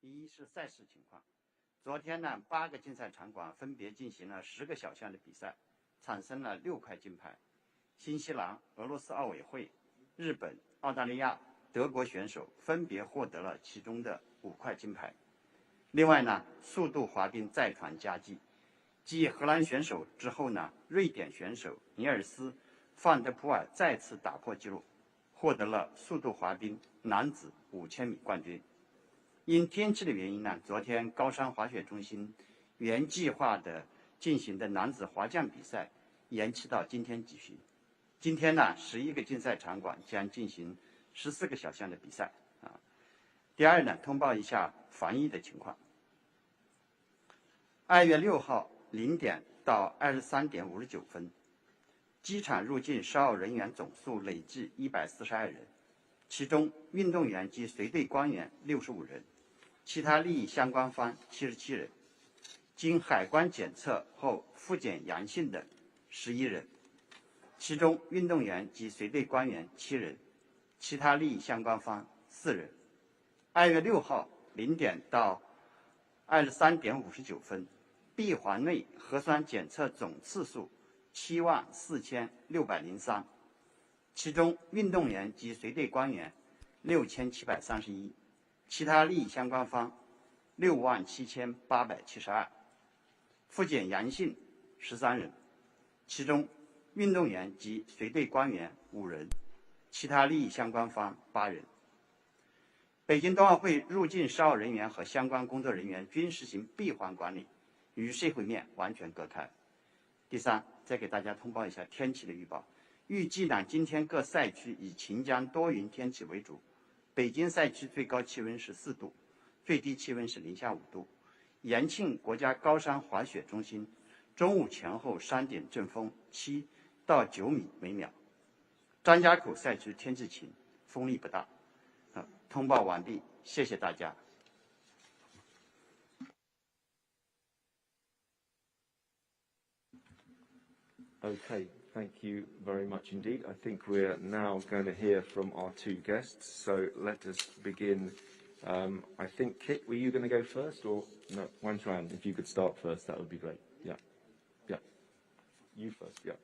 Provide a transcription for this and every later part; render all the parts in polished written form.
第一是赛事情况，昨天呢，8个竞赛场馆分别进行了10个小项的比赛，产生了6块金牌。新西兰、俄罗斯奥委会、日本、澳大利亚、德国选手分别获得了其中的5块金牌。另外呢，速度滑冰再传佳绩，继荷兰选手之后呢，瑞典选手尼尔斯·范德普尔再次打破纪录，获得了速度滑冰男子5000米冠军。因天气的原因呢，昨天高山滑雪中心原计划的进行的男子滑降比赛延期到今天举行。今天呢，11个竞赛场馆将进行14个小项的比赛。第二呢，通报一下防疫的情况。2月6号0点到23点59分，机场入境12人员总数累计142人，其中运动员及随队官员65人，其他利益相关方77人，经海关检测后复检阳性的11人，其中运动员及随队官员7人，其他利益相关方4人。2月6号0点到23点59分，闭环内核酸检测总次数74603，其中运动员及随队官员6731，其他利益相关方67872，复检阳性13人，其中运动员及随队官员5人，其他利益相关方8人。北京冬奥会入境12人员和相关工作人员均实行闭环管理，与社会面完全隔开。第三，再给大家通报一下天气的预报。预计呢，今天各赛区以晴间多云天气为主。北京赛区最高气温是4度，最低气温是零下5度。延庆国家高山滑雪中心中午前后3点阵风7到9米每秒。张家口赛区天气晴，风力不大。通报完毕，谢谢大家。Okay, thank you very much indeed. I think we're now going to hear from our two guests. So let us begin. I think, Kit, were you going to go first or no? Wan Chuan, if you could start first, that would be great. Yeah, yeah. You first, yeah.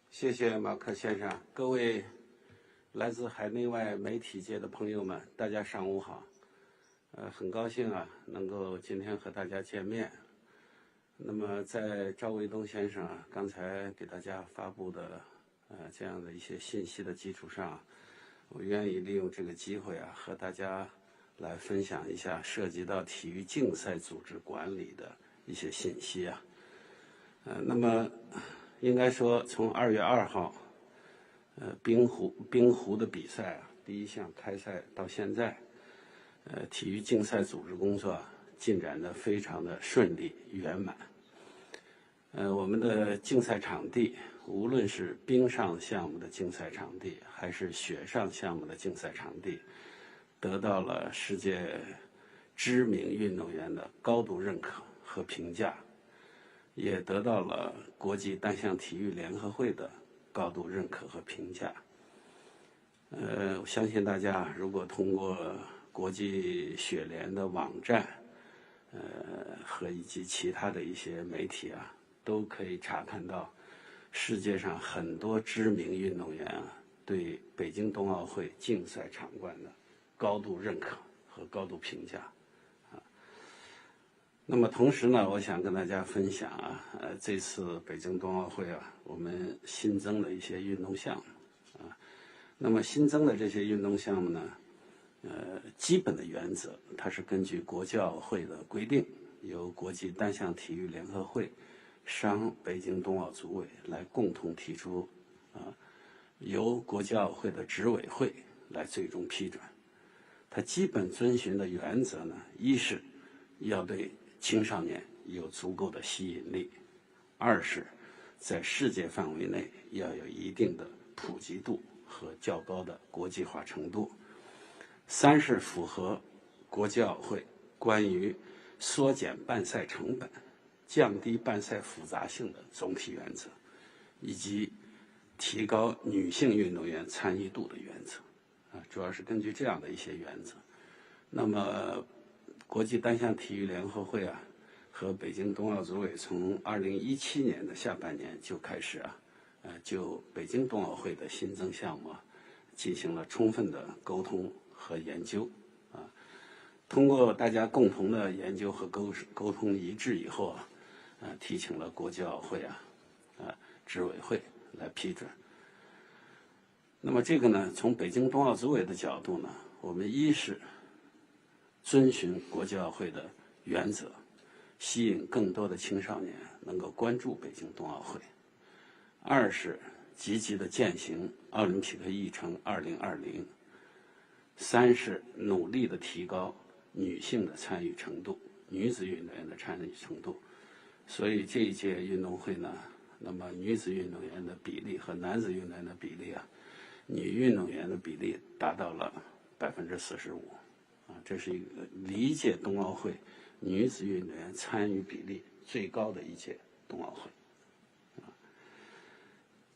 谢谢马克先生，各位来自海内外媒体界的朋友们，大家上午好。很高兴啊，能够今天和大家见面。那么在赵卫东先生啊刚才给大家发布的这样的一些信息的基础上，我愿意利用这个机会啊，和大家来分享一下涉及到体育竞赛组织管理的一些信息啊。那么应该说，从2月2号，冰壶的比赛啊，第一项开赛到现在，体育竞赛组织工作进展得非常的顺利圆满。我们的竞赛场地，无论是冰上项目的竞赛场地，还是雪上项目的竞赛场地，得到了世界知名运动员的高度认可和评价。也得到了国际单项体育联合会的高度认可和评价。我相信大家如果通过国际雪联的网站，和以及其他的一些媒体啊，都可以查看到世界上很多知名运动员啊对北京冬奥会竞赛场馆的高度认可和高度评价。那么同时呢，我想跟大家分享啊，这次北京冬奥会啊，我们新增了一些运动项目啊。那么新增的这些运动项目呢，基本的原则它是根据国际奥会的规定，由国际单项体育联合会商北京冬奥组委来共同提出由国际奥会的执委会来最终批准。它基本遵循的原则呢，一是要对青少年有足够的吸引力，二是在世界范围内要有一定的普及度和较高的国际化程度，三是符合国际奥会关于缩减办赛成本、降低办赛复杂性的总体原则，以及提高女性运动员参与度的原则。主要是根据这样的一些原则。那么，国际单项体育联合会啊，和北京冬奥组委从2017年的下半年就开始啊，就北京冬奥会的新增项目进行了充分的沟通和研究啊。通过大家共同的研究和沟通一致以后啊，提请了国际奥会执委会来批准。那么这个呢，从北京冬奥组委的角度呢，我们一是遵循国际奥会的原则，吸引更多的青少年能够关注北京冬奥会；二是积极的践行奥林匹克议程2020；三是努力的提高女性的参与程度，女子运动员的参与程度。所以这一届运动会呢，那么女子运动员的比例和男子运动员的比例啊，女运动员的比例达到了45%啊，这是一个历届冬奥会女子运动员参与比例最高的一届冬奥会。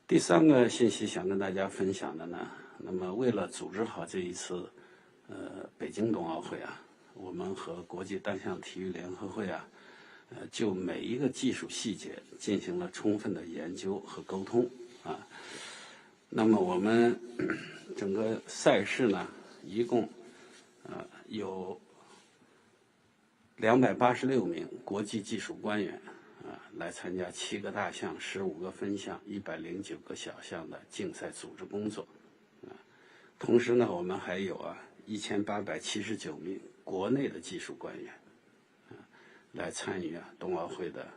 第三个信息想跟大家分享的呢，那么为了组织好这一次北京冬奥会啊，我们和国际单项体育联合会啊，就每一个技术细节进行了充分的研究和沟通啊。那么我们整个赛事呢，一共有286名国际技术官员来参加7个大项、15个分项、109个小项的竞赛组织工作。同时呢，我们还有1879名国内的技术官员来参与冬奥会的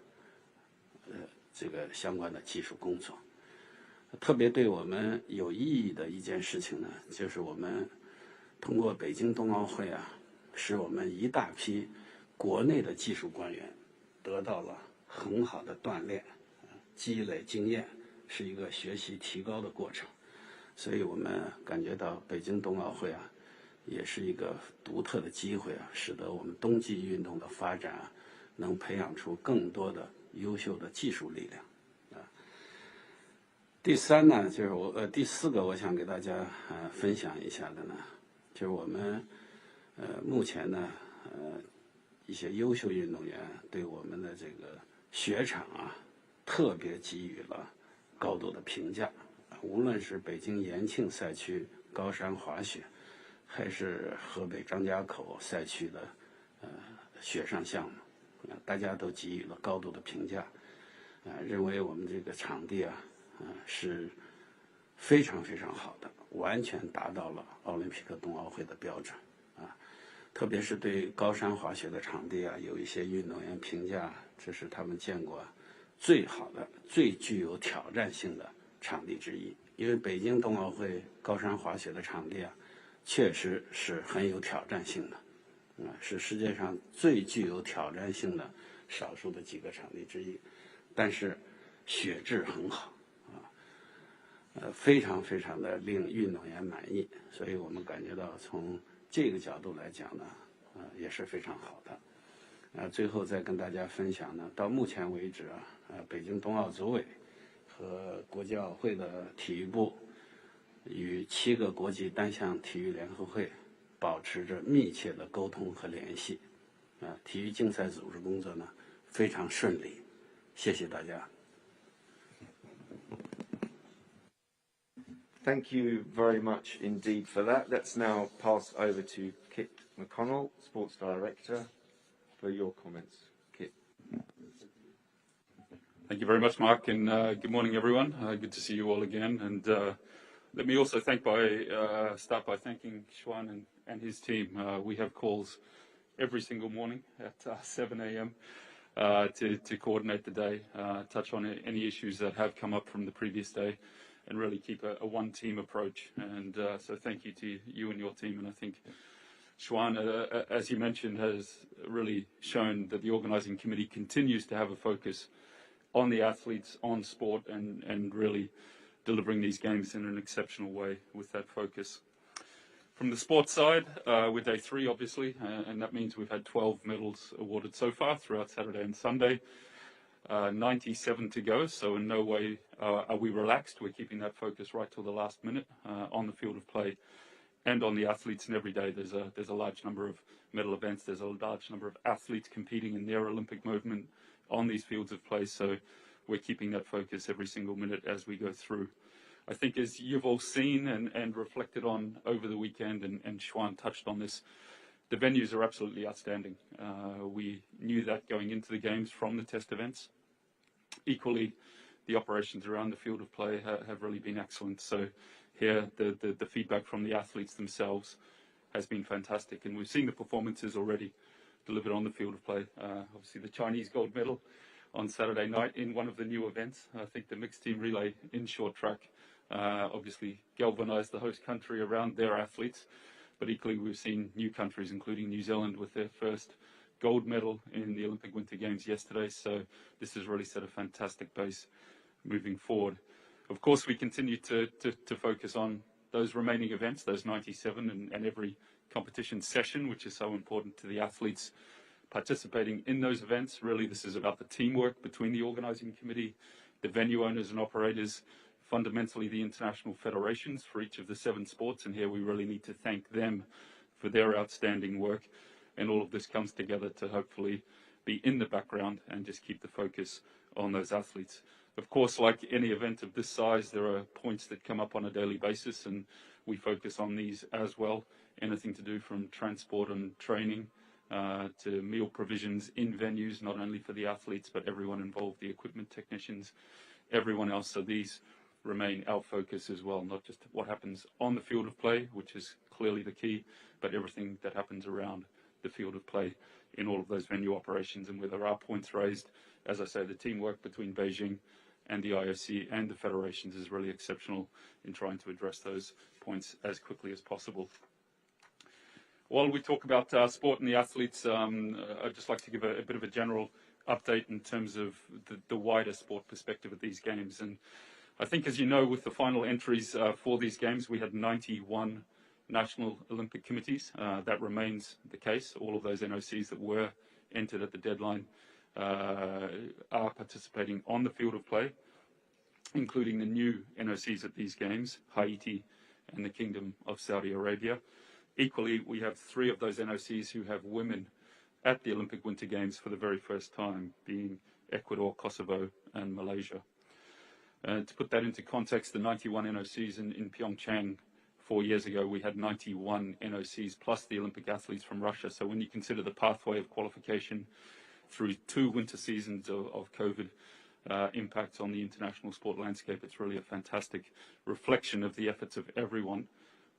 这个相关的技术工作。特别对我们有意义的一件事情呢，就是我们通过北京冬奥会啊，使我们一大批国内的技术官员得到了很好的锻炼，积累经验，是一个学习提高的过程。所以我们感觉到北京冬奥会啊，也是一个独特的机会啊，使得我们冬季运动的发展啊，能培养出更多的优秀的技术力量啊。第三呢，就是第四个我想给大家分享一下的呢，就是我们目前呢一些优秀运动员对我们的这个雪场啊，特别给予了高度的评价。无论是北京延庆赛区高山滑雪，还是河北张家口赛区的雪上项目，大家都给予了高度的评价，认为我们这个场地是非常非常好的，完全达到了奥林匹克冬奥会的标准啊。特别是对高山滑雪的场地有一些运动员评价，这是他们见过最好的、最具有挑战性的场地之一。因为北京冬奥会高山滑雪的场地确实是很有挑战性的，是世界上最具有挑战性的少数的几个场地之一。但是雪质很好非常非常的令运动员满意，所以我们感觉到从这个角度来讲呢，也是非常好的。最后再跟大家分享呢，到目前为止北京冬奥组委和国际奥会的体育部与7个国际单项体育联合会保持着密切的沟通和联系，体育竞赛组织工作呢非常顺利，谢谢大家。Thank you very much indeed for that. Let's now pass over to Kit McConnell, Sports Director, for your comments. Kit. Thank you very much, Mark, and good morning, everyone. Good to see you all again. And let me also start by thanking Xuan and his team. We have calls every single morning at 7 a.m. To coordinate the day, touch on any issues that have come up from the previous day, and really keep a one-team approach. And so thank you to you and your team. And I think Xuan, as you mentioned, has really shown that the organising committee continues to have a focus on the athletes, on sport, and really delivering these games in an exceptional way with that focus. From the sports side, with day 3, obviously, and that means we've had 12 medals awarded so far throughout Saturday and Sunday. 97 to go, so in no way are we relaxed. We're keeping that focus right till the last minute on the field of play. and on the athletes. And every day there's a large number of medal events. There's a large number of athletes competing in their Olympic movement on these fields of play. So we're keeping that focus every single minute as we go through. I think as you've all seen and reflected on over the weekend, and Xuan touched on this, the venues are absolutely outstanding. We knew that going into the games from the test events. Equally, the operations around the field of play have really been excellent. So here, the feedback from the athletes themselves has been fantastic. And we've seen the performances already delivered on the field of play. Obviously, the Chinese gold medal on Saturday night in one of the new events. I think the mixed team relay in short track obviously galvanized the host country around their athletes. But equally, we've seen new countries, including New Zealand, with their first gold medal in the Olympic Winter Games yesterday. So this has really set a fantastic base moving forward. Of course, we continue to focus on those remaining events, those 97 and every competition session, which is so important to the athletes participating in those events. Really, this is about the teamwork between the organizing committee, the venue owners and operators, fundamentally the international federations for each of the 7 sports. And here we really need to thank them for their outstanding work. And all of this comes together to hopefully be in the background and just keep the focus on those athletes. Of course, like any event of this size, there are points that come up on a daily basis, and we focus on these as well. Anything to do from transport and training to meal provisions in venues, not only for the athletes, but everyone involved, the equipment technicians, everyone else. So these remain our focus as well, not just what happens on the field of play, which is clearly the key, but everything that happens around the field of play in all of those venue operations. And where there are points raised, as I say, the teamwork between Beijing and the IOC and the federations is really exceptional in trying to address those points as quickly as possible. While we talk about sport and the athletes, I'd just like to give a bit of a general update in terms of the wider sport perspective of these games. And I think, as you know, with the final entries for these games, we had 91 national Olympic committees. That remains the case. All of those NOCs that were entered at the deadline are participating on the field of play, including the new NOCs at these games, Haiti and the Kingdom of Saudi Arabia. Equally, we have 3 of those NOCs who have women at the Olympic Winter Games for the very first time, being Ecuador, Kosovo, and Malaysia. To put that into context, the 91 NOCs in Pyeongchang 4 years ago, we had 91 NOCs plus the Olympic athletes from Russia. So when you consider the pathway of qualification through 2 winter seasons of COVID impacts on the international sport landscape, it's really a fantastic reflection of the efforts of everyone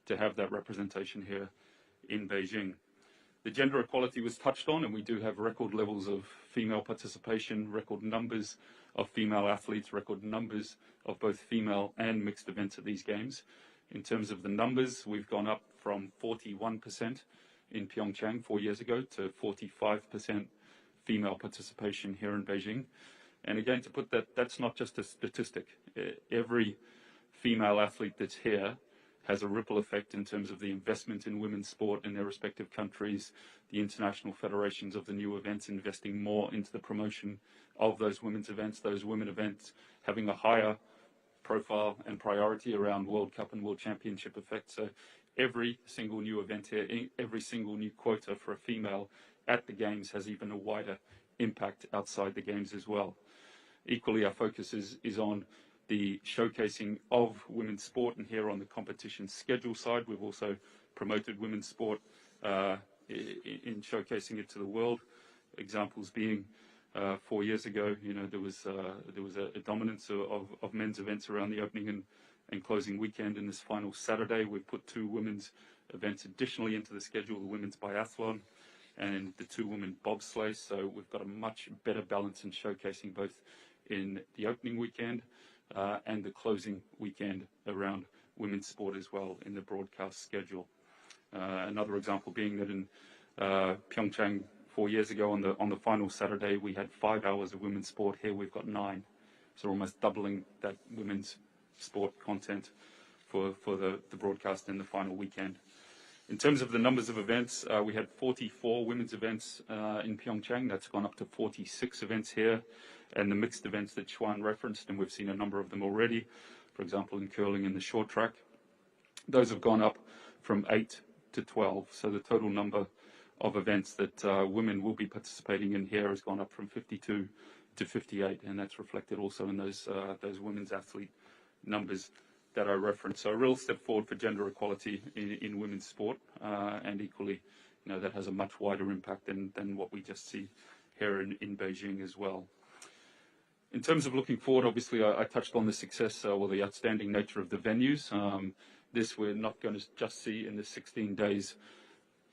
to have that representation here in Beijing. The gender equality was touched on, and we do have record levels of female participation, record numbers of female athletes, record numbers of both female and mixed events at these games. In terms of the numbers, we've gone up from 41% in Pyeongchang 4 years ago to 45% female participation here in Beijing. And again, to put that, that's not just a statistic. Every female athlete that's here has a ripple effect in terms of the investment in women's sport in their respective countries, the international federations of the new events investing more into the promotion of those women's events, those women events having a higher profile and priority around World Cup and World Championship effect. So every single new event here, every single new quota for a female at the Games has even a wider impact outside the Games as well. Equally, our focus is on the showcasing of women's sport, and here on the competition schedule side, we've also promoted women's sport in showcasing it to the world. Examples being 4 years ago, there was a dominance of men's events around the opening and closing weekend. In this final Saturday, we've put 2 women's events additionally into the schedule: the women's biathlon and the 2 women bobsleigh. So we've got a much better balance in showcasing both in the opening weekend and the closing weekend around women's sport as well in the broadcast schedule. Another example being that in Pyeongchang 4 years ago on the final Saturday, we had 5 hours of women's sport. Here we've got 9. So almost doubling that women's sport content for the broadcast in the final weekend. In terms of the numbers of events, we had 44 women's events in Pyeongchang. That's gone up to 46 events here. And the mixed events that Xuan referenced, and we've seen a number of them already, for example, in curling and the short track, those have gone up from 8 to 12. So the total number of events that women will be participating in here has gone up from 52 to 58, and that's reflected also in those women's athlete numbers that I referenced. So a real step forward for gender equality in women's sport, and equally, that has a much wider impact than what we just see here in Beijing as well. In terms of looking forward, obviously, I touched on the success or the outstanding nature of the venues. This we're not going to just see in the 16 days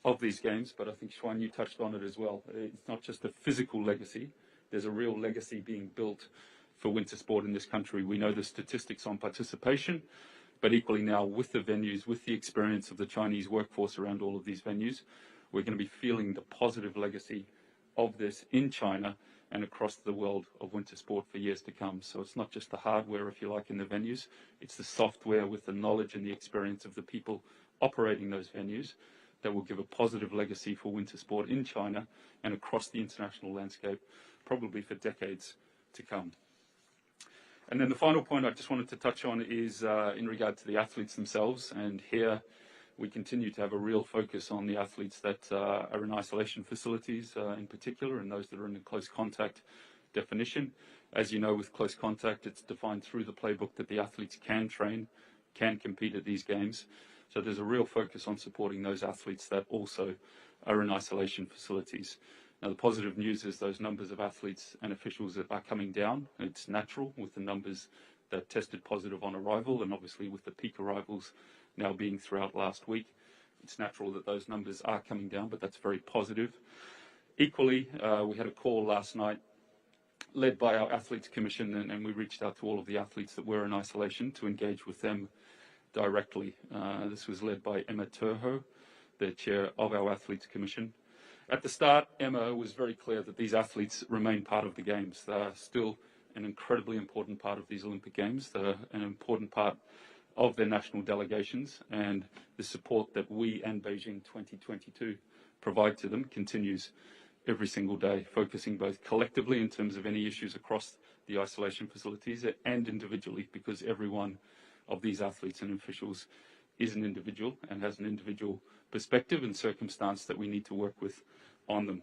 of these games, but I think, Xuan, you touched on it as well. It's not just a physical legacy. There's a real legacy being built for winter sport in this country. We know the statistics on participation, but equally now with the venues, with the experience of the Chinese workforce around all of these venues, we're going to be feeling the positive legacy of this in China and across the world of winter sport for years to come. So it's not just the hardware, if you like, in the venues, it's the software with the knowledge and the experience of the people operating those venues that will give a positive legacy for winter sport in China and across the international landscape, probably for decades to come. And then the final point I just wanted to touch on is in regard to the athletes themselves. And here we continue to have a real focus on the athletes that are in isolation facilities in particular, and those that are in a close contact definition. As you know, with close contact, it's defined through the playbook that the athletes can train, can compete at these games. So there's a real focus on supporting those athletes that also are in isolation facilities. Now, the positive news is those numbers of athletes and officials are coming down. It's natural with the numbers that tested positive on arrival, and obviously with the peak arrivals now being throughout last week. It's natural that those numbers are coming down, but that's very positive. Equally, we had a call last night led by our Athletes Commission, and we reached out to all of the athletes that were in isolation to engage with them directly. This was led by Emma Terho, the chair of our Athletes Commission. At the start, Emma was very clear that these athletes remain part of the Games. They are still an incredibly important part of these Olympic Games. They're an important part of their national delegations, and the support that we and Beijing 2022 provide to them continues every single day, focusing both collectively in terms of any issues across the isolation facilities and individually, because every one of these athletes and officials is an individual and has an individual perspective and circumstance that we need to work with on them.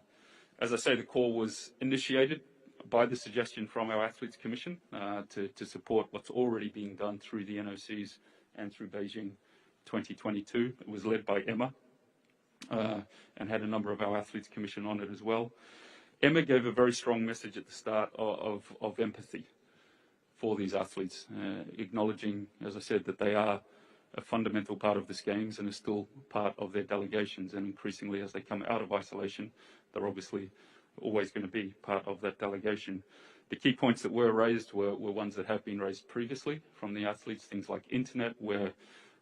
As I say, the call was initiated by the suggestion from our Athletes Commission to support what's already being done through the NOCs and through Beijing 2022. It was led by Emma and had a number of our Athletes Commission on it as well. Emma gave a very strong message at the start of empathy for these athletes, acknowledging, as I said, that they are a fundamental part of this Games and are still part of their delegations, and increasingly as they come out of isolation, they're obviously always going to be part of that delegation. The key points that were raised were ones that have been raised previously from the athletes, things like internet, where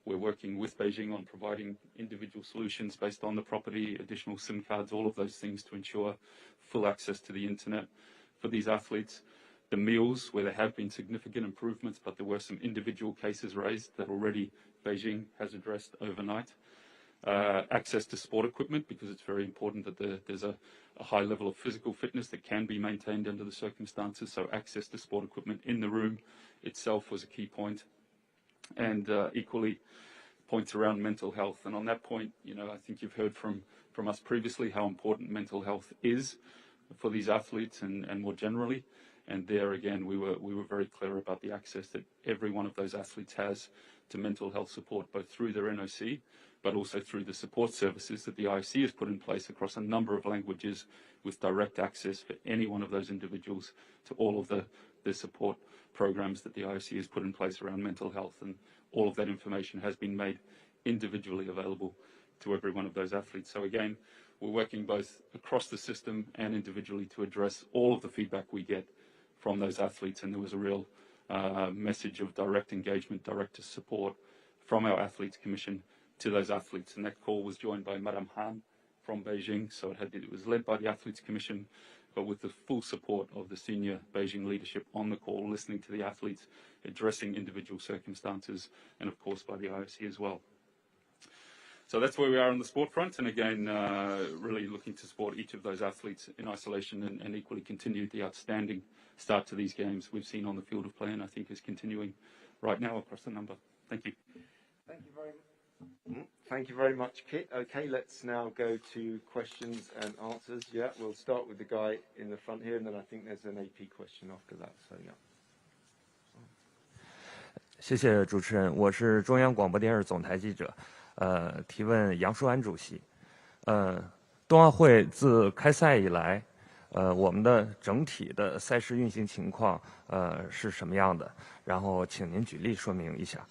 we're working with Beijing on providing individual solutions based on the property, additional SIM cards, all of those things to ensure full access to the internet for these athletes. The meals, where there have been significant improvements, but there were some individual cases raised that already Beijing has addressed overnight. Access to sport equipment, because it's very important that there's a high level of physical fitness that can be maintained under the circumstances. So access to sport equipment in the room itself was a key point. And equally, points around mental health. And on that point, I think you've heard from us previously how important mental health is for these athletes and more generally. And there again, we were very clear about the access that every one of those athletes has to mental health support, both through their NOC, but also through the support services that the IOC has put in place across a number of languages, with direct access for any one of those individuals to all of the support programs that the IOC has put in place around mental health. And all of that information has been made individually available to every one of those athletes. So again, we're working both across the system and individually to address all of the feedback we get from those athletes. And there was a real message of direct engagement, direct support from our Athletes Commission to those athletes. And that call was joined by Madame Han from Beijing. So it was led by the Athletes Commission, but with the full support of the senior Beijing leadership on the call, listening to the athletes, addressing individual circumstances, and of course by the IOC as well. So that's where we are on the sport front, and again, really looking to support each of those athletes in isolation and equally continue the outstanding start to these games we've seen on the field of play, and I think is continuing right now across the number. Thank you. Thank you very much. Thank you very much, Kit. Okay, let's now go to questions and answers. Yeah, we'll start with the guy in the front here, and then I think there's an AP question after that. So, yeah. 谢谢主持人，我是中央广播电视总台记者，提问杨淑安主席，冬奥会自开赛以来，我们的整体的赛事运行情况，是什么样的？然后请您举例说明一下。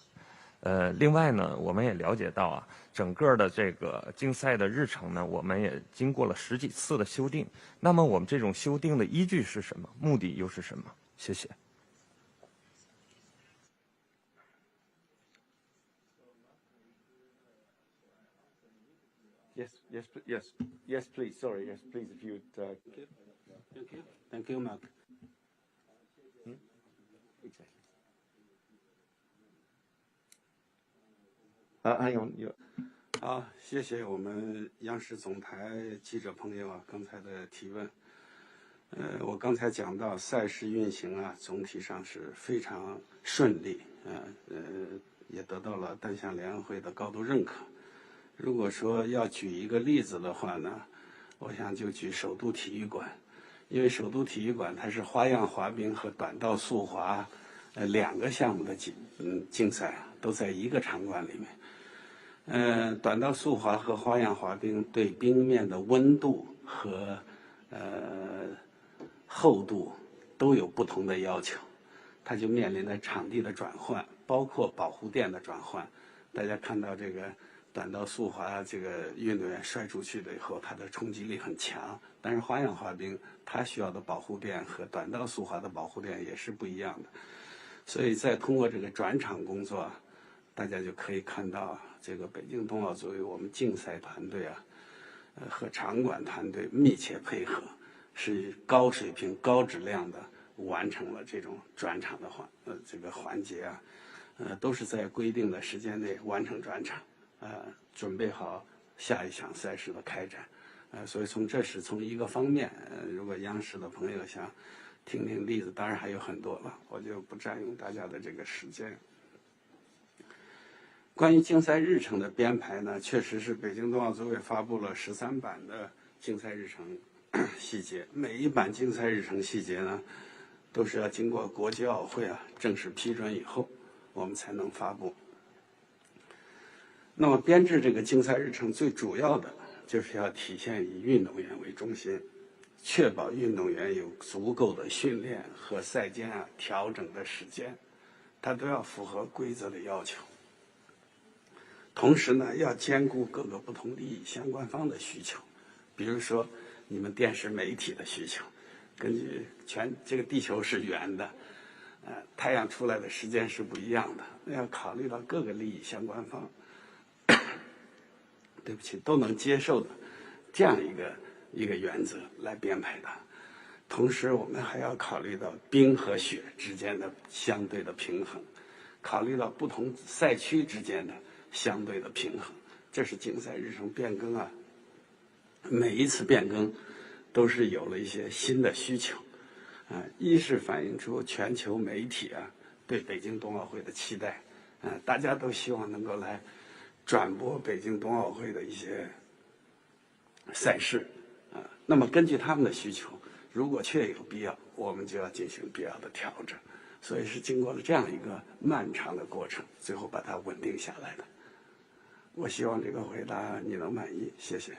另外呢，我们也了解到啊，整个的这个竞赛的日程呢，我们也经过了10几次的修订。那么我们这种修订的依据是什么？目的又是什么？谢谢。Yes, please. Sorry, yes, please, if you would. Thank you, Mark. Exactly. Hang on. 好，谢谢我们央视总台记者朋友啊刚才的提问。我刚才讲到赛事运行啊，总体上是非常顺利，也得到了单项联合会的高度认可。如果说要举一个例子的话呢，我想就举首都体育馆，因为首都体育馆它是花样滑冰和短道速滑2个项目的竞赛都在一个场馆里面。短道速滑和花样滑冰对冰面的温度和厚度都有不同的要求，它就面临着场地的转换，包括保护垫的转换。大家看到这个短道速滑这个运动员摔出去了以后，它的冲击力很强，但是花样滑冰它需要的保护垫和短道速滑的保护垫也是不一样的。所以再通过这个转场工作，大家就可以看到这个北京冬奥作为我们竞赛团队啊，和场馆团队密切配合，是高水平高质量的完成了这种转场的这个环节啊，都是在规定的时间内完成转场，准备好下一场赛事的开展，所以这是从一个方面，如果央视的朋友想听听例子，当然还有很多了，我就不占用大家的这个时间。关于竞赛日程的编排呢，确实是北京冬奥组委发布了13版的竞赛日程细节，每一版竞赛日程细节呢，都是要经过国际奥会正式批准以后，我们才能发布。那么编制这个竞赛日程最主要的就是要体现以运动员为中心，确保运动员有足够的训练和赛间调整的时间，它都要符合规则的要求。同时呢，要兼顾各个不同利益相关方的需求，比如说你们电视媒体的需求，根据这个地球是圆的，太阳出来的时间是不一样的，那要考虑到各个利益相关方，对不起，都能接受的这样一个原则来编排它。同时，我们还要考虑到冰和雪之间的相对的平衡，考虑到不同赛区之间的相对的平衡，这是竞赛日程变更每一次变更都是有了一些新的需求，一是反映出全球媒体对北京冬奥会的期待，大家都希望能够来转播北京冬奥会的一些赛事，那么根据他们的需求，如果确有必要，我们就要进行必要的调整，所以是经过了这样一个漫长的过程，最后把它稳定下来的。我希望这个回答你能满意，谢谢。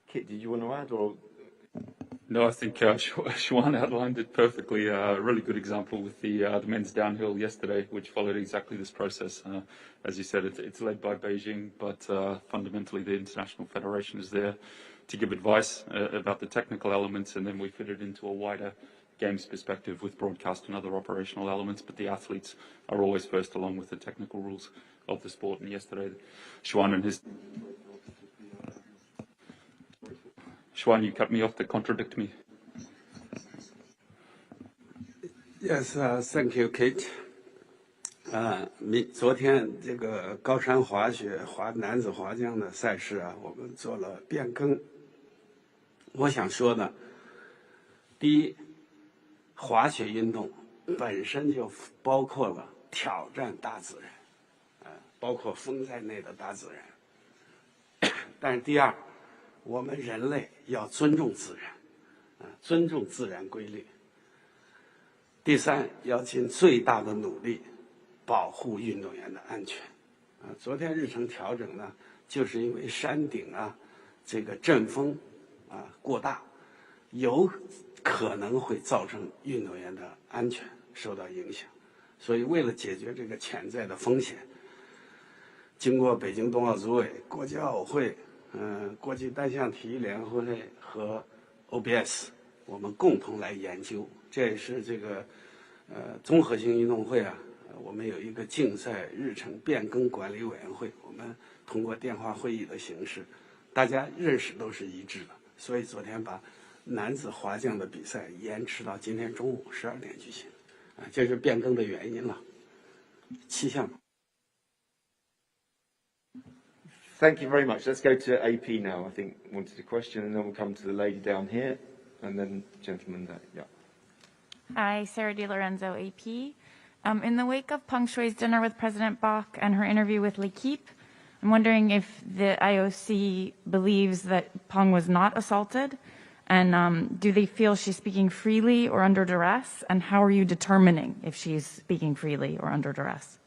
Kit, did you want to add or? No, I think Xuan outlined it perfectly. A really good example with the men's downhill yesterday, which followed exactly this process. As you said, it's led by Beijing, but fundamentally the International Federation is there to give advice about the technical elements, and then we fit it into a wider games perspective with broadcast and other operational elements, but the athletes are always first along with the technical rules of the sport. And yesterday, Xuan, you cut me off to contradict me. Yes, thank you, Kate. 昨天这个高山滑雪男子滑降的赛事我们做了变更。我想说呢，第一，滑雪运动本身就包括了挑战大自然，包括风在内的大自然。但是第二，我们人类要尊重自然，尊重自然规律。第三，要尽最大的努力保护运动员的安全。昨天日程调整呢，就是因为山顶这个阵风过大，有可能会造成运动员的安全受到影响，所以为了解决这个潜在的风险，经过北京冬奥组委、国际奥委会、国际单项体育联合会和 OBS， 我们共同来研究。这也是这个综合性运动会我们有一个竞赛日程变更管理委员会，我们通过电话会议的形式，大家认识都是一致的，所以昨天把男子滑降的比赛延迟到今天中午12点举行，这是变更的原因了。7项。Thank you very much. Let's go to AP now. I think wanted a question, and then we'll come to the lady down here, and then gentleman there. Yeah. Hi, Sarah DiLorenzo, AP. In the wake of Peng Shui's dinner with President Bach and her interview with L'Equipe, I'm wondering if the IOC believes that Peng was not assaulted, and do they feel she's speaking freely or under duress, and how are you determining if she's speaking freely or under duress?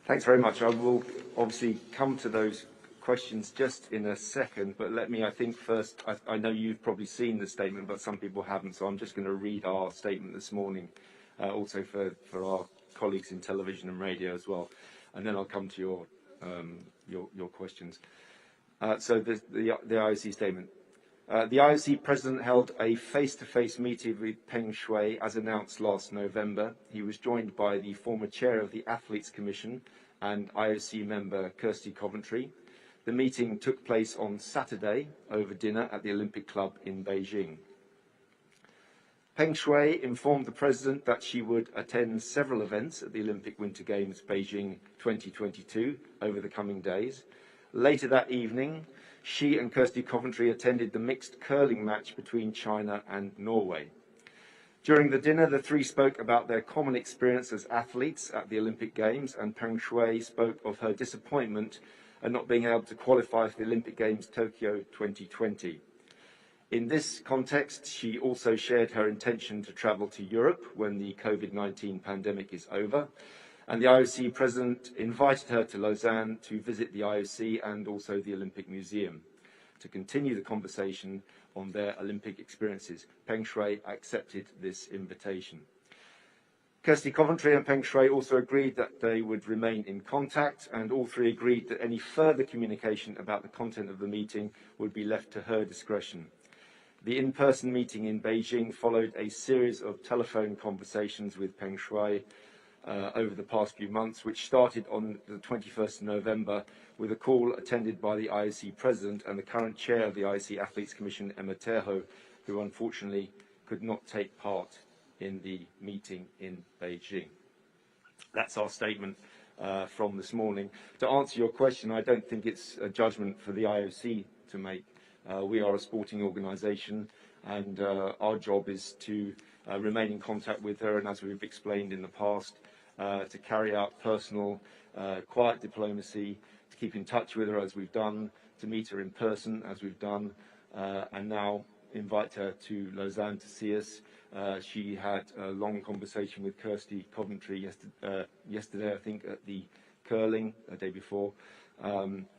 Thanks very much. I will obviously come to those questions just in a second, but let me, I think first, I know you've probably seen the statement, but some people haven't, so I'm just going to read our statement this morning, also for our colleagues in television and radio as well, and then I'll come to your questions. So the IOC statement. The IOC president held a face-to-face meeting with Peng Shui as announced last November. He was joined by the former chair of the Athletes Commission and IOC member Kirsty Coventry. The meeting took place on Saturday over dinner at the Olympic Club in Beijing. Peng Shui informed the president that she would attend several events at the Olympic Winter Games Beijing 2022 over the coming days. Later that evening, she and Kirsty Coventry attended the mixed curling match between China and Norway. During the dinner, the three spoke about their common experience as athletes at the Olympic Games, and Peng Shui spoke of her disappointment at not being able to qualify for the Olympic Games Tokyo 2020. In this context, she also shared her intention to travel to Europe when the COVID-19 pandemic is over, and the IOC president invited her to Lausanne to visit the IOC and also the Olympic Museum to continue the conversation on their Olympic experiences. Peng Shui accepted this invitation. Kirsty Coventry and Peng Shui also agreed that they would remain in contact, and all three agreed that any further communication about the content of the meeting would be left to her discretion. The in-person meeting in Beijing followed a series of telephone conversations with Peng Shui over the past few months, which started on the 21st of November with a call attended by the IOC president and the current chair of the IOC Athletes Commission, Emma Terho, who unfortunately could not take part in the meeting in Beijing. That's our statement from this morning. To answer your question, I don't think it's a judgment for the IOC to make. We are a sporting organisation, and our job is to remain in contact with her, and as we've explained in the past, to carry out personal, quiet diplomacy, to keep in touch with her as we've done, to meet her in person as we've done, and now invite her to Lausanne to see us. She had a long conversation with Kirsty Coventry yesterday, I think, at the curling the day before.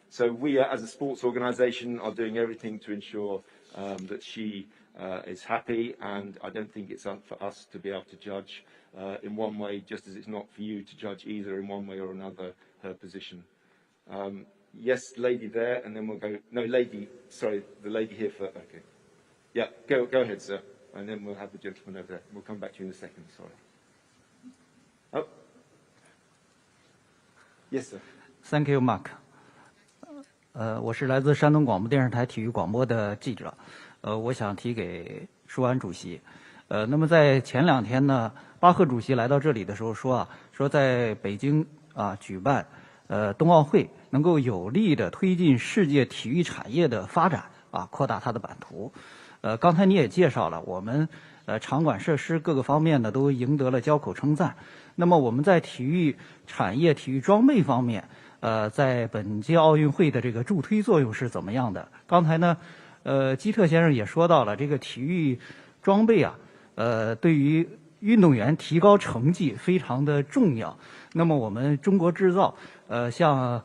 So we, as a sports organisation, are doing everything to ensure that she is happy, and I don't think it's up for us to be able to judge in one way, just as it's not for you to judge either in one way or another her position. Yes, lady there, and then we'll go. No, lady. Sorry, the lady here first. Okay. Yeah, go ahead, sir, and then we'll have the gentleman over there. We'll come back to you in a second. Sorry. Oh. Yes, sir. Thank you, Mark. 我是来自山东广播电视台体育广播的记者，我想提给舒安主席。那么在前2天呢，巴赫主席来到这里的时候说在北京举办冬奥会能够有力的推进世界体育产业的发展扩大它的版图。刚才你也介绍了，我们场馆设施各个方面呢都赢得了交口称赞。那么我们在体育产业、体育装备方面，在本届奥运会的这个助推作用是怎么样的？刚才呢，基特先生也说到了，这个体育装备啊，对于运动员提高成绩非常的重要。那么我们中国制造，像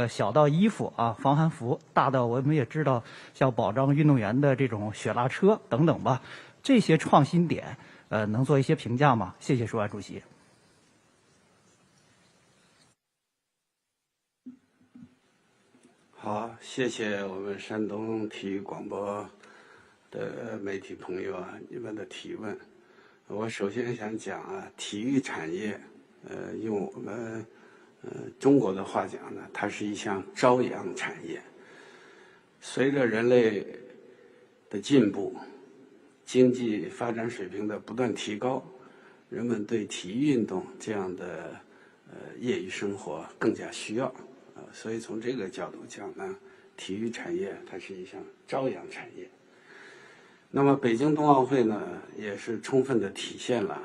小到衣服啊、防寒服，大到我们也知道像保障运动员的这种雪拉车等等吧，这些创新点，能做一些评价吗？谢谢书安主席。好，谢谢我们山东体育广播的媒体朋友啊，你们的提问。我首先想讲啊，体育产业，用我们中国的话讲呢，它是一项朝阳产业。随着人类的进步，经济发展水平的不断提高，人们对体育运动这样的业余生活更加需要。所以从这个角度讲呢，体育产业它是一项朝阳产业。那么北京冬奥会呢，也是充分的体现了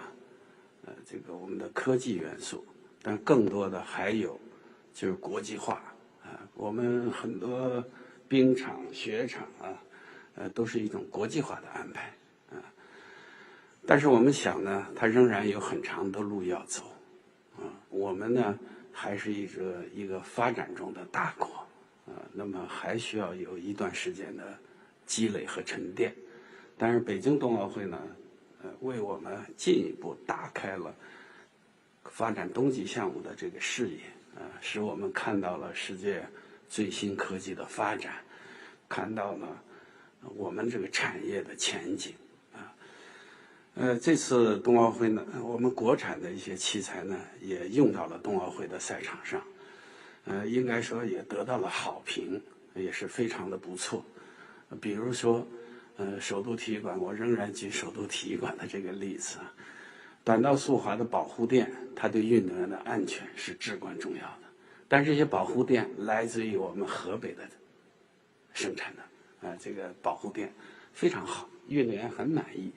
这个我们的科技元素，但更多的还有就是国际化啊。我们很多冰场、雪场啊，都是一种国际化的安排啊。但是我们想呢，它仍然有很长的路要走啊。我们呢，还是一个发展中的大国啊，那么还需要有一段时间的积累和沉淀。但是北京冬奥会呢，为我们进一步打开了发展冬季项目的这个视野啊，使我们看到了世界最新科技的发展，看到了我们这个产业的前景啊。这次冬奥会呢，我们国产的一些器材呢，也用到了冬奥会的赛场上，应该说也得到了好评，也是非常的不错。比如说，首都体育馆，我仍然举首都体育馆的这个例子啊，短道速滑的保护垫，它对运动员的安全是至关重要的。但是这些保护垫来自于我们河北的生产的这个保护垫非常好，运动员很满意。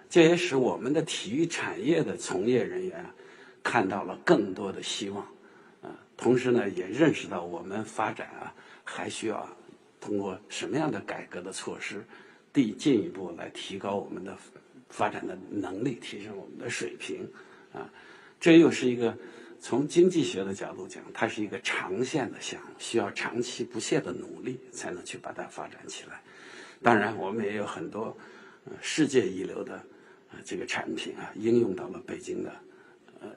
这也使我们的体育产业的从业人员看到了更多的希望，同时呢，也认识到我们发展还需要通过什么样的改革的措施，进一步来提高我们的发展的能力，提升我们的水平这又是一个从经济学的角度讲，它是一个长线的项目，需要长期不懈的努力才能去把它发展起来。当然，我们也有很多世界一流的这个产品应用到了北京的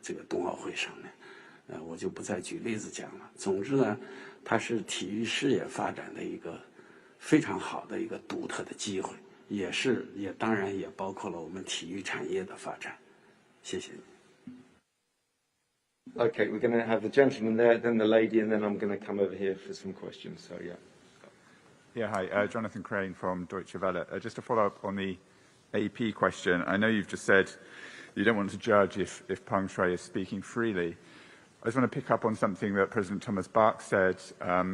这个冬奥会上面，我就不再举例子讲了。总之呢，它是体育事业发展的一个非常好的一个独特的机会，也当然也包括了我们体育产业的发展。谢谢你。Okay, we're going to have the gentleman there, then the lady, and then I'm going to come over here for some questions. So, yeah. Yeah, hi. Jonathan Crane from Deutsche Welle. Just to follow up on the AP question, I know you've just said you don't want to judge if Peng Shuai is speaking freely. I just want to pick up on something that President Thomas Bach said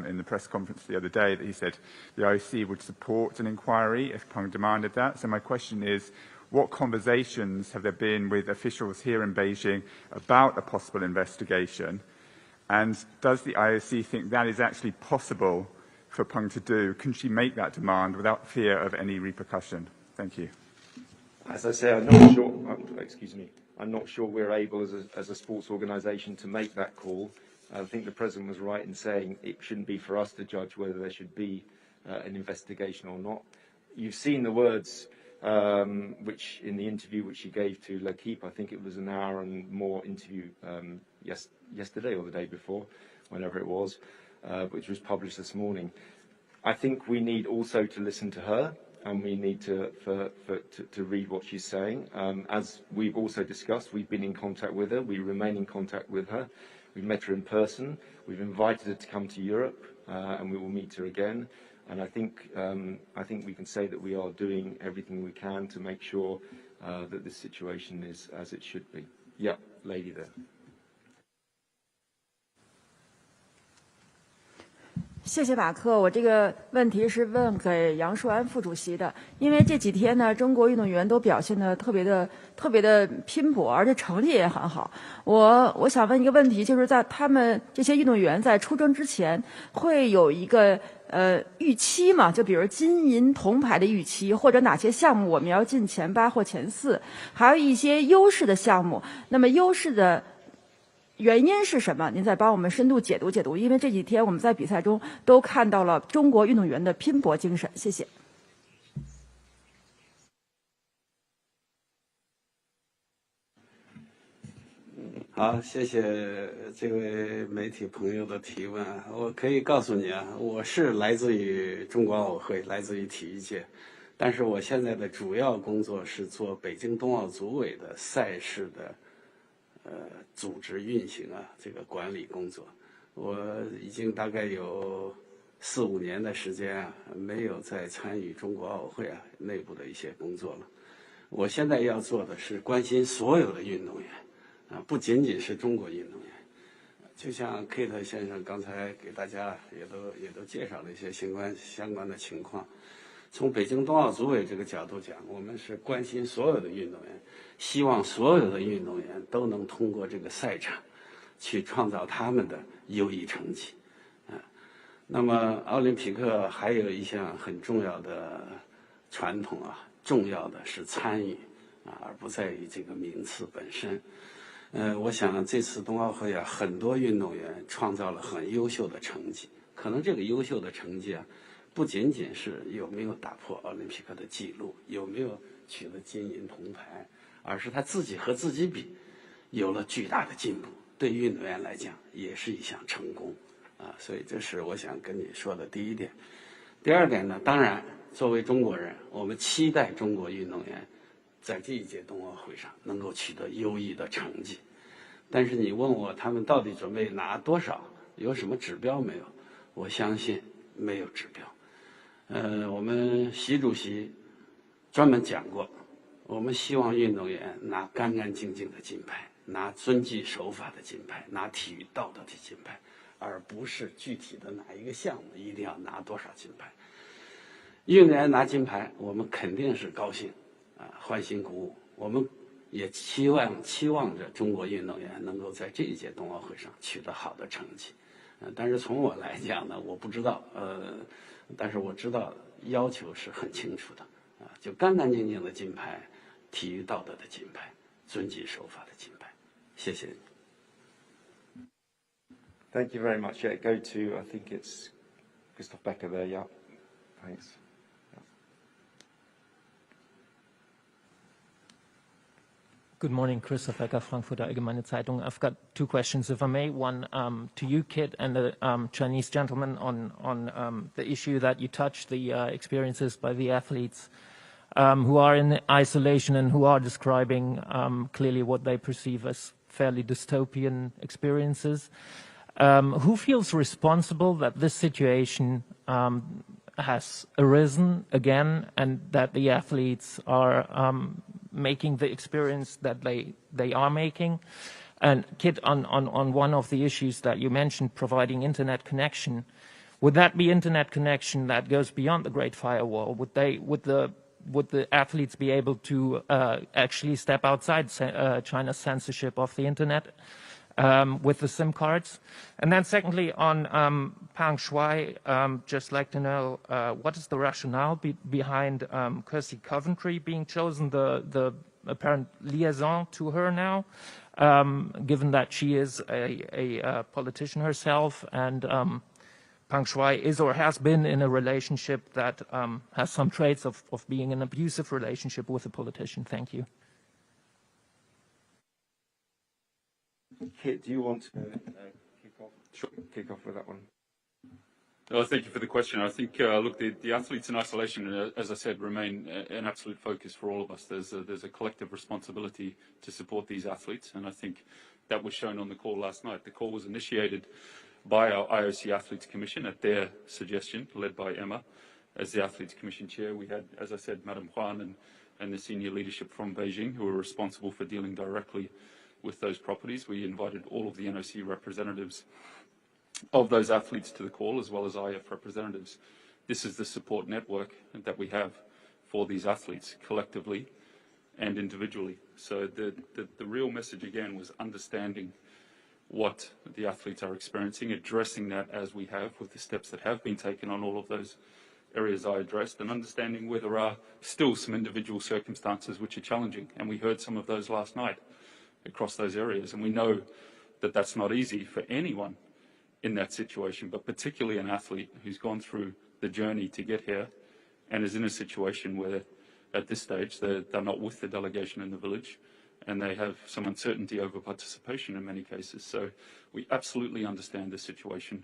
in the press conference the other day, that he said the IOC would support an inquiry if Peng demanded that. So my question is, what conversations have there been with officials here in Beijing about a possible investigation? And does the IOC think that is actually possible for Peng to do? Can she make that demand without fear of any repercussion? Thank you. As I say, I'm not sure. Excuse me. I'm not sure we're able, as a sports organisation, to make that call. I think the President was right in saying it shouldn't be for us to judge whether there should be an investigation or not. You've seen the words which, in the interview which she gave to L'Equipe, I think it was an hour and more interview yesterday or the day before, whenever it was, which was published this morning. I think we need also to listen to her, and we need to read what she's saying. As we've also discussed, we've been in contact with her. We remain in contact with her. We've met her in person. We've invited her to come to Europe, and we will meet her again. And I think we can say that we are doing everything we can to make sure that this situation is as it should be. Yeah, lady there. 谢谢马克，我这个问题是问给杨树安副主席的，因为这几天呢，中国运动员都表现得特别的拼搏，而且成绩也很好。我想问一个问题，就是在他们这些运动员在出征之前，会有一个预期嘛？就比如金银铜牌的预期，或者哪些项目我们要进前8或前4，还有一些优势的项目。那么优势的原因是什么？您再帮我们深度解读解读，因为这几天我们在比赛中都看到了中国运动员的拼搏精神。谢谢。好，谢谢这位媒体朋友的提问。我可以告诉你啊，我是来自于中国奥委会，来自于体育界，但是我现在的主要工作是做北京冬奥组委的赛事的组织运行啊，这个管理工作。我已经大概有4、5年的时间啊，没有再参与中国奥委会啊内部的一些工作了。我现在要做的是关心所有的运动员啊，不仅仅是中国运动员。就像 Kate 先生刚才给大家也都介绍了一些相关的情况。从北京冬奥组委这个角度讲，我们是关心所有的运动员，希望所有的运动员都能通过这个赛场去创造他们的优异成绩。那么奥林匹克还有一项很重要的传统啊，重要的是参与啊，而不在于这个名次本身。我想这次冬奥会啊，很多运动员创造了很优秀的成绩。可能这个优秀的成绩啊，不仅仅是有没有打破奥林匹克的记录，有没有取得金银铜牌，而是他自己和自己比，有了巨大的进步。对运动员来讲，也是一项成功啊。所以这是我想跟你说的第一点。第二点呢，当然作为中国人，我们期待中国运动员在这一届冬奥会上能够取得优异的成绩。但是你问我他们到底准备拿多少，有什么指标没有？我相信没有指标。我们习主席专门讲过，我们希望运动员拿干干净净的金牌，拿遵纪守法的金牌，拿体育道德的金牌，而不是具体的哪一个项目一定要拿多少金牌。运动员拿金牌，我们肯定是高兴啊，欢欣鼓舞。我们也期望着中国运动员能够在这一届冬奥会上取得好的成绩。但是从我来讲呢，我不知道，但是我知道要求是很清楚的啊，就干干净净的金牌，体育道德的金牌，遵纪守法的金牌。谢谢你。Thank you very much. Yeah, go to, I think it's Christoph Becker there. Yeah, thanks. Good morning, Christoph Becker, Frankfurter Allgemeine Zeitung. I've got 2 questions, if I may. One to you, Kit, and the Chinese gentleman on the issue that you touched, the experiences by the athletes who are in isolation and who are describing clearly what they perceive as fairly dystopian experiences. Who feels responsible that this situation has arisen again and that the athletes are making the experience that they are making? And Kit, on one of the issues that you mentioned, providing internet connection, would that be internet connection that goes beyond the Great Firewall? Would the athletes be able to actually step outside China's censorship of the internet with the SIM cards? And then secondly, on Pang Shuai, just like to know what is the rationale behind Kirsty Coventry being chosen, the apparent liaison to her now, given that she is a politician herself, and Pang Shuai is or has been in a relationship that has some traits of being an abusive relationship with a politician. Thank you. Kit, do you want to kick off with that one? Thank you for the question. I think, look, the athletes in isolation, as I said, remain an absolute focus for all of us. There's a collective responsibility to support these athletes, and I think that was shown on the call last night. The call was initiated by our IOC Athletes Commission at their suggestion, led by Emma. As the Athletes Commission chair, we had, as I said, Madam Huan and the senior leadership from Beijing, who were responsible for dealing directly with those properties. We invited all of the NOC representatives of those athletes to the call, as well as IF representatives. This is the support network that we have for these athletes collectively and individually. So the real message again was understanding what the athletes are experiencing, addressing that as we have with the steps that have been taken on all of those areas I addressed, and understanding where there are still some individual circumstances which are challenging. And we heard some of those last night across those areas. And we know that that's not easy for anyone in that situation, but particularly an athlete who's gone through the journey to get here and is in a situation where at this stage they're not with the delegation in the village and they have some uncertainty over participation in many cases. So we absolutely understand the situation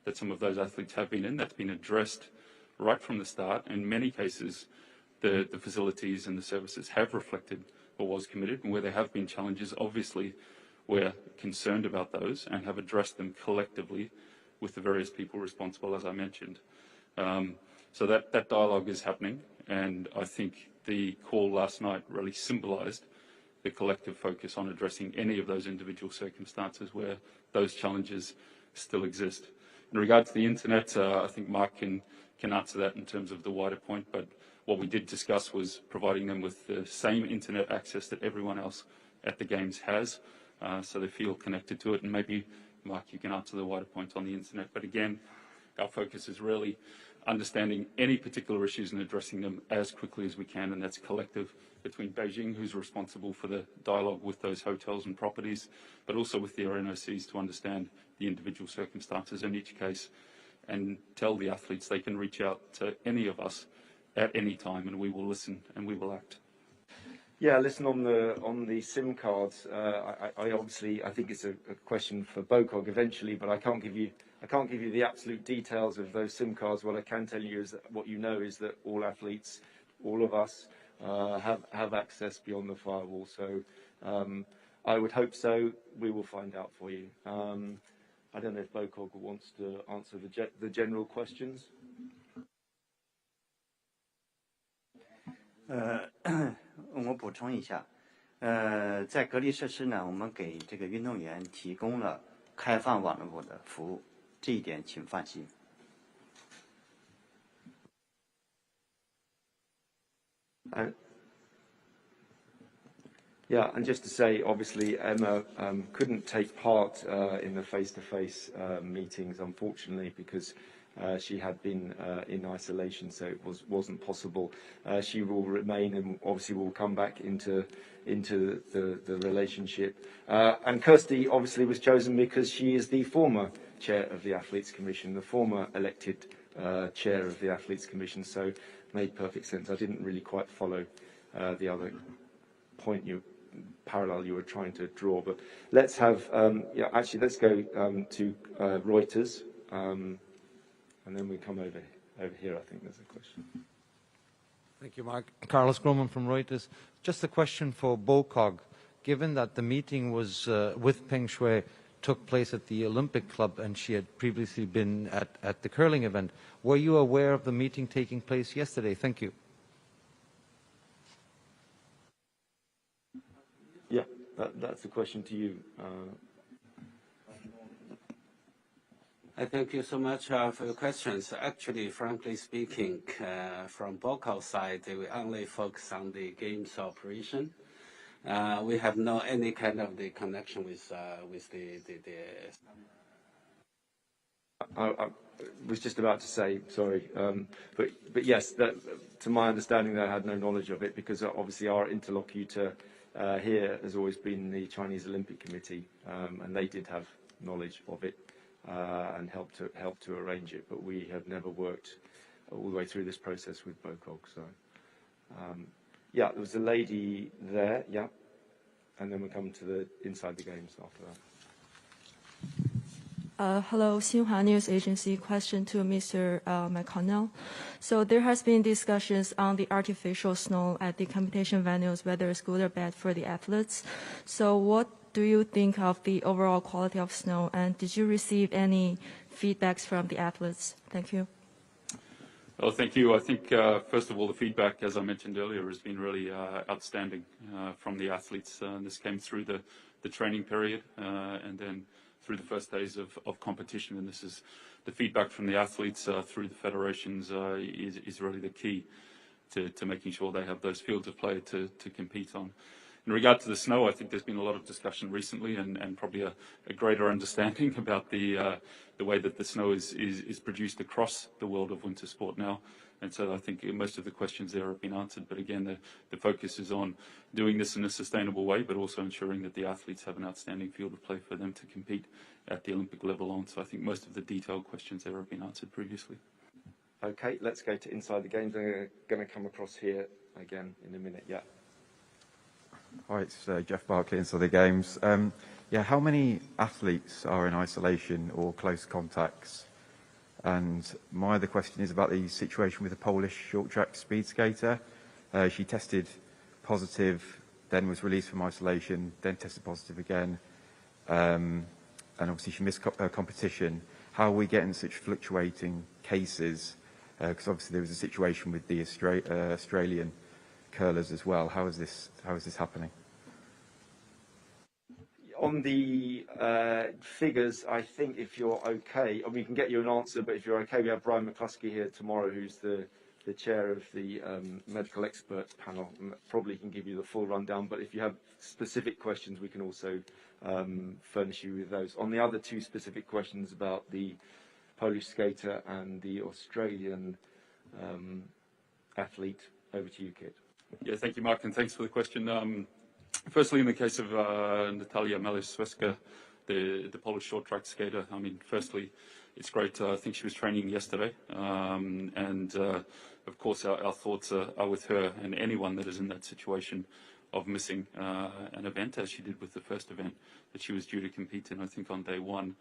that some of those athletes have been in. That's been addressed right from the start. In many cases, the facilities and the services have reflected what was committed, and where there have been challenges, obviously, we're concerned about those and have addressed them collectively with the various people responsible, as I mentioned. So that dialogue is happening, and I think the call last night really symbolised the collective focus on addressing any of those individual circumstances where those challenges still exist. In regard to the internet, I think Mark can answer that in terms of the wider point, but what we did discuss was providing them with the same internet access that everyone else at the Games has, so they feel connected to it. And maybe, Mark, you can answer the wider point on the internet. But again, our focus is really understanding any particular issues and addressing them as quickly as we can, and that's collective between Beijing, who's responsible for the dialogue with those hotels and properties, but also with the RNOCs to understand the individual circumstances in each case and tell the athletes they can reach out to any of us at any time, and we will listen and we will act. Yeah, listen, on the SIM cards, I obviously, I think it's a question for BOCOG eventually, but I can't give you the absolute details of those SIM cards. What I can tell you is that what you know is that all athletes, all of us, have access beyond the firewall. So I would hope so. We will find out for you. I don't know if BOCOG wants to answer the general questions. 我补充一下，在隔离设施呢，我们给这个运动员提供了开放网络的服务，这一点请放心。Yeah, and just to say, obviously, Emma couldn't take part in the face-to-face meetings, unfortunately, because she had been in isolation, so it wasn't possible. She will remain and obviously will come back into the relationship. And Kirsty obviously was chosen because she is the former chair of the Athletes Commission, the former elected chair of the Athletes Commission, so it made perfect sense. I didn't really quite follow the other point parallel you were trying to draw, but let's have yeah, actually let's go to Reuters, and then we come over here. I think there's a question. Thank you, Mark. Carlos Groman from Reuters. Just a question for BOCOG. Given that the meeting was with Peng Shui took place at the Olympic Club and she had previously been at the curling event, were you aware of the meeting taking place yesterday? Thank you. Yeah, that's a question to you. I thank you so much for your questions. Actually, frankly speaking, from BOCOG side, we only focus on the games operation. We have no any kind of the connection with the. I was just about to say, sorry, but yes, to my understanding, they had no knowledge of it because obviously our interlocutor here has always been the Chinese Olympic Committee, and they did have knowledge of it and helped to arrange it. But we have never worked all the way through this process with BOCOG. So, yeah, there was a lady there, yeah, and then we come to the inside the games after that. Hello, Xinhua News Agency. Question to Mr. McConnell. So there has been discussions on the artificial snow at the competition venues, whether it's good or bad for the athletes. So what do you think of the overall quality of snow, and did you receive any feedbacks from the athletes? Thank you. Well, thank you. I think, first of all, the feedback, as I mentioned earlier, has been really outstanding from the athletes. This came through the training period and then through the first days of competition, and this is the feedback from the athletes through the federations is really the key to making sure they have those fields of play to compete on. In regard to the snow, I think there's been a lot of discussion recently and probably a greater understanding about the way that the snow is produced across the world of winter sport now. And so I think most of the questions there have been answered. But again, the focus is on doing this in a sustainable way, but also ensuring that the athletes have an outstanding field of play for them to compete at the Olympic level on. So I think most of the detailed questions there have been answered previously. Okay, let's go to Inside the Games. I'm going to come across here again in a minute. Yeah. Hi, it's Jeff Barkley, Inside the Games. How many athletes are in isolation or close contacts? And my other question is about the situation with a Polish short track speed skater. She tested positive, then was released from isolation, then tested positive again, and obviously she missed competition. How are we getting such fluctuating cases? Because obviously there was a situation with the Australian curlers as well. How is this happening? On the figures, I think if you're okay, I mean, we can get you an answer, but if you're okay, we have Brian McCluskey here tomorrow, who's the chair of the medical expert panel. Probably can give you the full rundown, but if you have specific questions, we can also furnish you with those. On the other two specific questions about the Polish skater and the Australian athlete, over to you, Kit. Yeah, thank you, Mark, and thanks for the question. Firstly, in the case of Natalia Malešeska, the Polish short track skater, I mean, firstly, it's great. I think she was training yesterday, and of course, our thoughts are with her and anyone that is in that situation of missing an event, as she did with the first event that she was due to compete in, I think, on day one.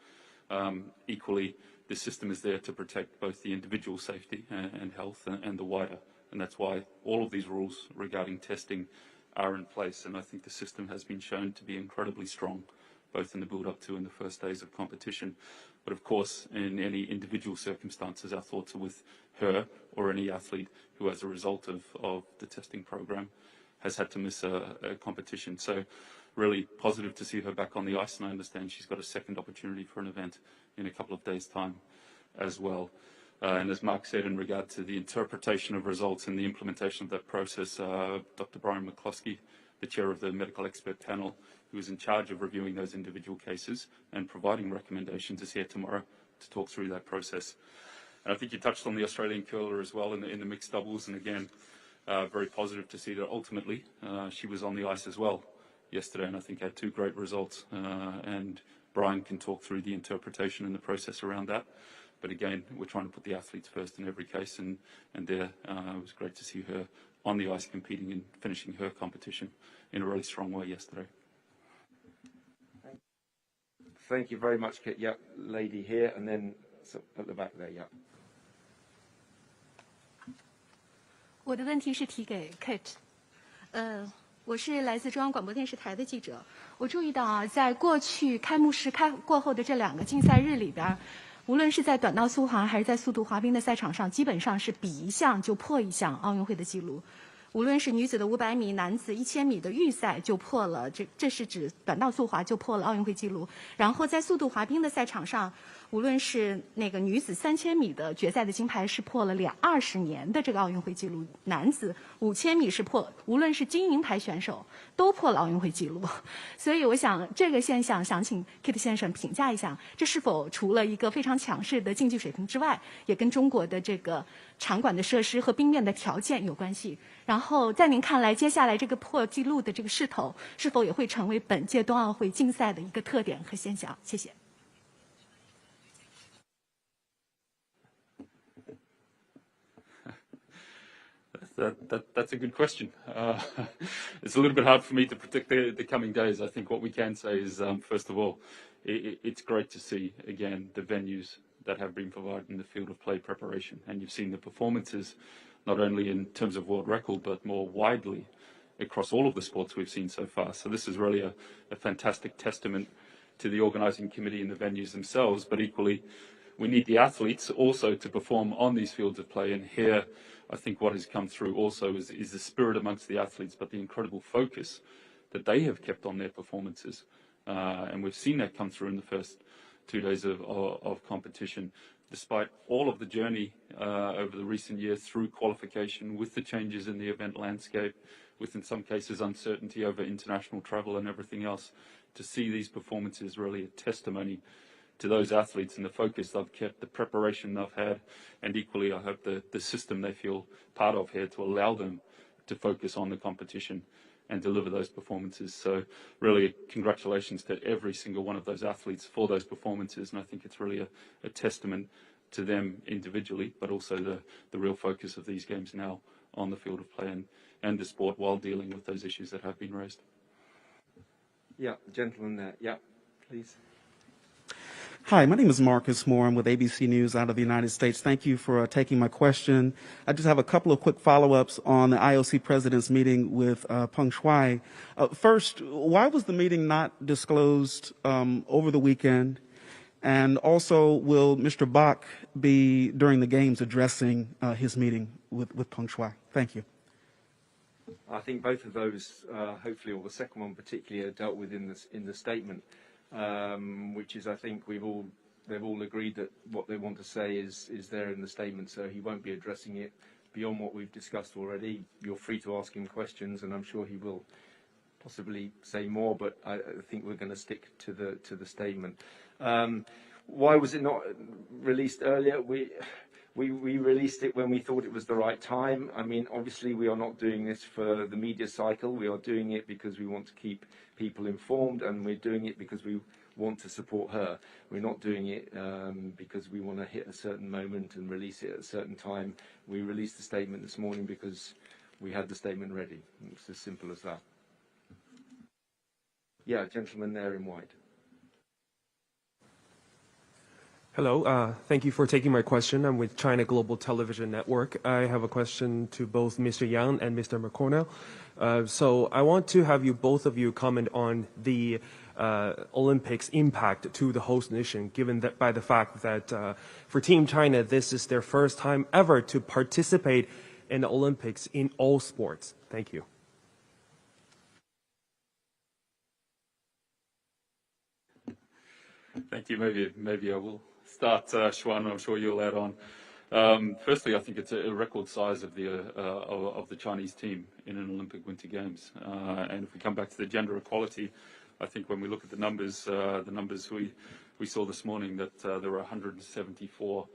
Equally, the system is there to protect both the individual safety and health and the wider, and that's why all of these rules regarding testing are in place, and I think the system has been shown to be incredibly strong, both in the build-up to and the first days of competition. But of course, in any individual circumstances, our thoughts are with her or any athlete who, as a result of the testing program, has had to miss a competition. So really positive to see her back on the ice, and I understand she's got a second opportunity for an event in a couple of days' time as well. And as Mark said, in regard to the interpretation of results and the implementation of that process, Dr. Brian McCluskey, the chair of the medical expert panel, who is in charge of reviewing those individual cases and providing recommendations, is here tomorrow to talk through that process. And I think you touched on the Australian curler as well in the mixed doubles, and again, very positive to see that ultimately she was on the ice as well yesterday, and I think had two great results. And Brian can talk through the interpretation and the process around that. But again, we're trying to put the athletes first in every case, and there it was great to see her on the ice competing and finishing her competition in a really strong way yesterday. Thank you very much, Kit. Yeah, lady here, and then at the back there, yeah. 我的问题是提给 Kate， 我是来自中央广播电视台的记者。我注意到啊，在过去开幕式过后的这2个竞赛日里边，无论是在短道速滑还是在速度滑冰的赛场上，基本上是比一项就破一项奥运会的记录。无论是女子的500米、男子1000米的预赛就破了，这是指短道速滑就破了奥运会纪录。然后在速度滑冰的赛场上，无论是那个女子3000米的决赛的金牌是破了20年的这个奥运会纪录，男子5000米是破，无论是金银牌选手都破了奥运会纪录。所以我想这个现象，想请 Kit 先生评价一下，这是否除了一个非常强势的竞技水平之外，也跟中国的这个场馆的设施和冰面的条件有关系？然后在您看来，接下来这个破纪录的这个势头，是否也会成为本届冬奥会竞赛的一个特点和现象？谢谢。That's a good question. It's a little bit hard for me to predict the coming days. I think what we can say is, first of all, it's great to see, again, the venues that have been provided in the field of play preparation. And you've seen the performances, not only in terms of world record, but more widely across all of the sports we've seen so far. So this is really a fantastic testament to the organising committee and the venues themselves, but equally, we need the athletes also to perform on these fields of play. And here, I think what has come through also is the spirit amongst the athletes, but the incredible focus that they have kept on their performances And we've seen that come through in the first 2 days of competition. Despite all of the journey over the recent years through qualification, with the changes in the event landscape, with in some cases uncertainty over international travel and everything else, to see these performances really a testimony to those athletes and the focus they've kept, the preparation they've had, and equally I hope the system they feel part of here to allow them to focus on the competition and deliver those performances. So really congratulations to every single one of those athletes for those performances, and I think it's really a testament to them individually, but also the real focus of these games now on the field of play and the sport while dealing with those issues that have been raised. Yeah, gentleman there. Yeah, please. Hi, my name is Marcus Moore. I'm with ABC News out of the United States. Thank you for taking my question. I just have a couple of quick follow-ups on the IOC president's meeting with Peng Shuai. First, why was the meeting not disclosed over the weekend? And also, will Mr. Bach be, during the games, addressing his meeting with Peng Shuai? Thank you. I think both of those, hopefully, or the second one particularly, are dealt with in the statement. Which is, I think they've all agreed that what they want to say is there in the statement, so he won't be addressing it beyond what we've discussed already. You're free to ask him questions, and I'm sure he will possibly say more, but I think we're going to stick to the statement. Why was it not released earlier? We released it when we thought it was the right time. I mean, obviously we are not doing this for the media cycle. We are doing it because we want to keep people informed, and we're doing it because we want to support her. We're not doing it because we want to hit a certain moment and release it at a certain time. We released the statement this morning because we had the statement ready. It's as simple as that. Yeah, gentleman there in white. Hello, thank you for taking my question. I'm with China Global Television Network. I have a question to both Mr. Yang and Mr. McCornell. So I want to have both of you comment on the Olympics impact to the host nation, given that by the fact that for Team China, this is their first time ever to participate in the Olympics in all sports. Thank you. Thank you. Maybe I will start, Xuan. I'm sure you'll add on. Firstly, I think it's a record size of the Chinese team in an Olympic Winter Games. And if we come back to the gender equality, I think when we look at the numbers we saw this morning, that there were 174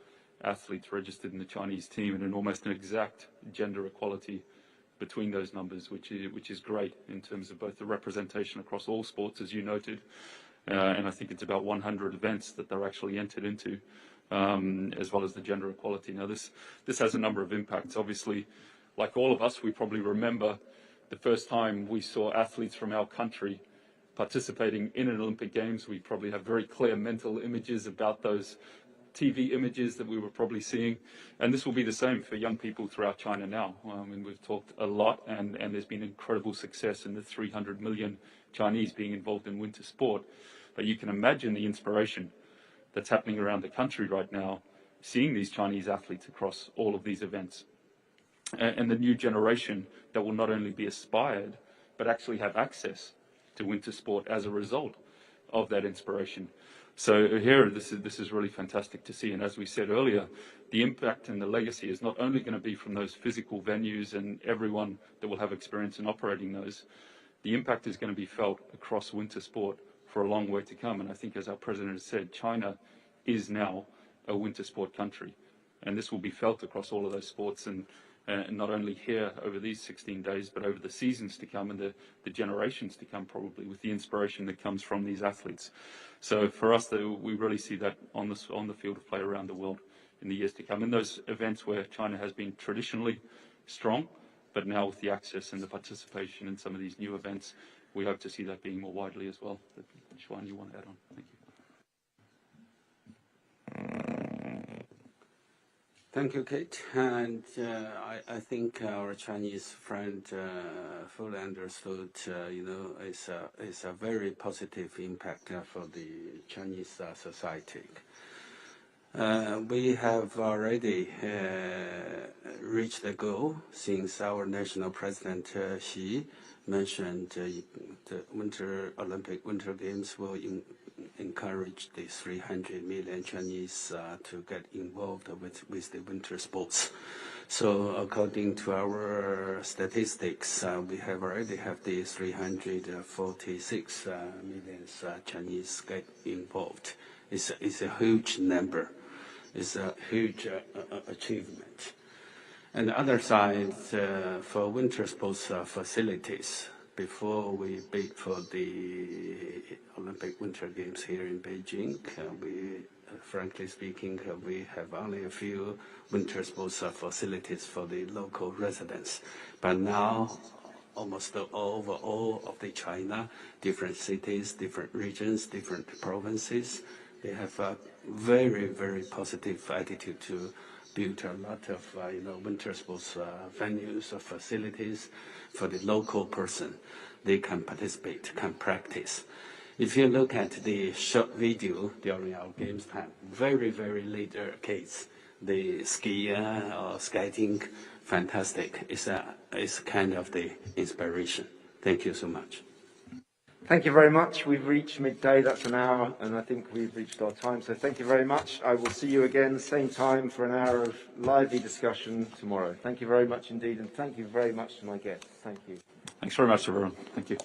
athletes registered in the Chinese team, and almost an exact gender equality between those numbers, which is great in terms of both the representation across all sports, as you noted, and I think it's about 100 events that they're actually entered into, as well as the gender equality. Now, this has a number of impacts. Obviously, like all of us, we probably remember the first time we saw athletes from our country participating in an Olympic Games. We probably have very clear mental images about those TV images that we were probably seeing. And this will be the same for young people throughout China now. I mean, we've talked a lot, and there's been incredible success in the 300 million Chinese being involved in winter sport. But you can imagine the inspiration that's happening around the country right now, seeing these Chinese athletes across all of these events. And the new generation that will not only be inspired, but actually have access to winter sport as a result of that inspiration. So here, this is really fantastic to see. And as we said earlier, the impact and the legacy is not only going to be from those physical venues and everyone that will have experience in operating those. The impact is going to be felt across winter sport for a long way to come. And I think, as our president has said, China is now a winter sport country. And this will be felt across all of those sports, and not only here over these 16 days, but over the seasons to come and the generations to come, probably, with the inspiration that comes from these athletes. So for us, we really see that on the field of play around the world in the years to come. In those events where China has been traditionally strong, but now with the access and the participation in some of these new events, we hope to see that being more widely as well. But, Xuan, you want to add on? Thank you. Thank you, Kate. And I think our Chinese friend fully understood, it's a very positive impact for the Chinese society. We have already reached the goal since our national president Xi mentioned the Olympic Winter Games will encourage the 300 million Chinese to get involved with the winter sports. So according to our statistics, we have already have the 346 million Chinese get involved. It's a huge number. It's a huge achievement. And the other side, for winter sports facilities, before we bid for the Olympic Winter Games here in Beijing, frankly speaking, we have only a few winter sports facilities for the local residents. But now, almost over all of the China, different cities, different regions, different provinces, they have a very, very positive attitude to build a lot of winter sports venues or facilities for the local person. They can participate, can practice. If you look at the short video during our games time, very, very later case, the skier or skating, fantastic. It's kind of the inspiration. Thank you so much. Thank you very much. We've reached midday, that's an hour, and I think we've reached our time. So thank you very much. I will see you again, same time, for an hour of lively discussion tomorrow. Thank you very much indeed, and thank you very much to my guests. Thank you. Thanks very much, everyone. Thank you.